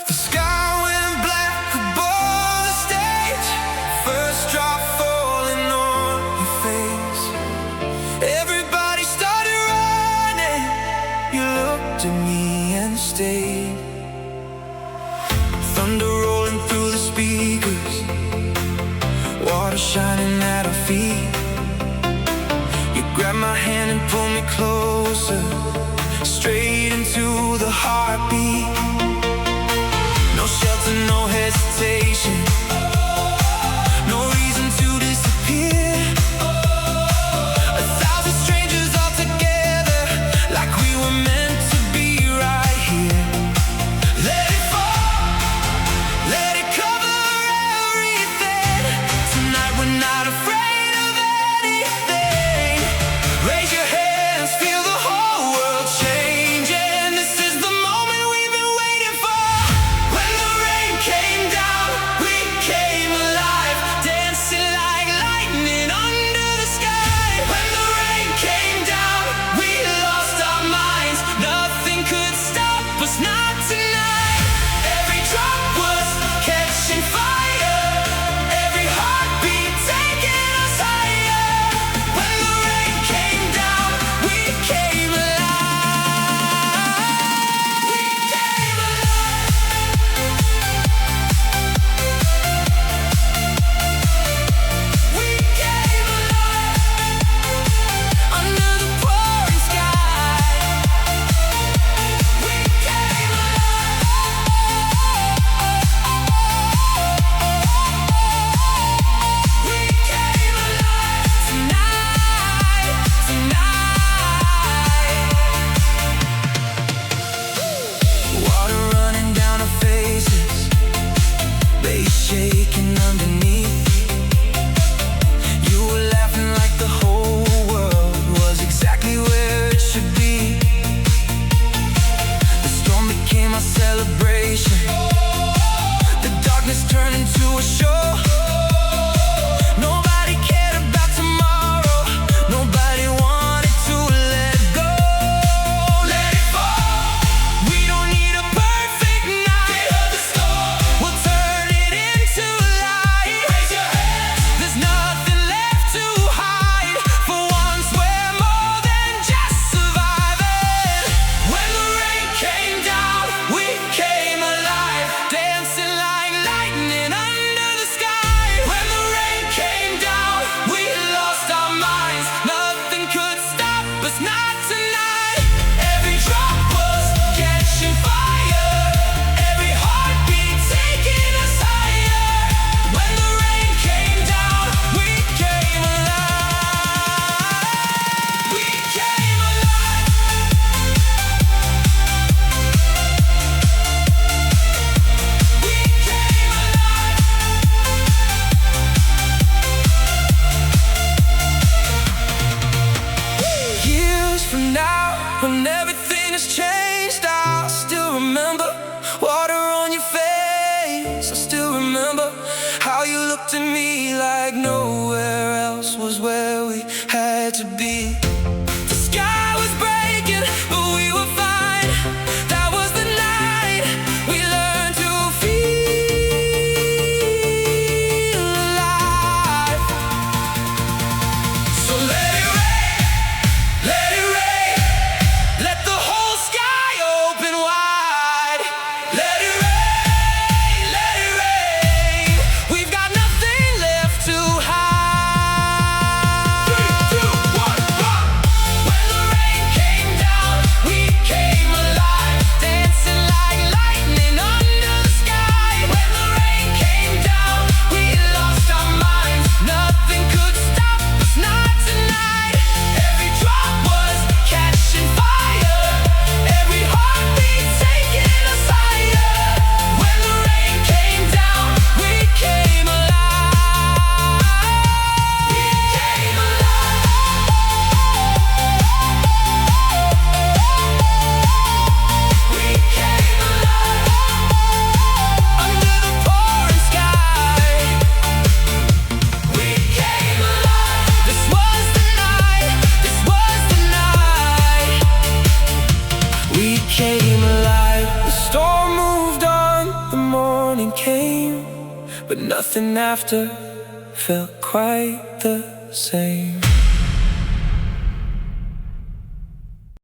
The sky went black above the stage. First drop falling on your face. Everybody started running. You looked at me and stayed. Thunder rolling through the speakers, water shining at our feet. You grabbed my hand and pulled me closer, straight into the heartbeat. No shelter, no hesitation, no reason to disappear. A thousand strangers all together, like we were meant to be right here. Let it fall, let it cover everything. Tonight we're not afraid of anything. Raise your hands, feel the whole world changing. This is the moment we've been waiting for. When the rain came down, we came alive, dancing like lightning under the sky. When the rain came down, we lost our minds. Nothing could stop us, not tonight. Every drop was catching fire, every heartbeat taking us higher. When the rain came down, we came alive. We came alive. We came alive under the pouring sky. We came alive. We came alive tonight, tonight. Water running down our faces, bass shaking underneath. You were laughing like the whole world was exactly where it should be. The storm became our celebration. The darkness turned into a show. Nobody cared about tomorrow. Nobody wanted to let go. Let it fall. We don't need a perfect night. The storm, we'll turn it into light. Raise your hands. There's nothing left to hide. For once we're more than just surviving. When the rain came down, we came alive, dancing like lightning under the sky. morning came, but nothing after felt quite the same.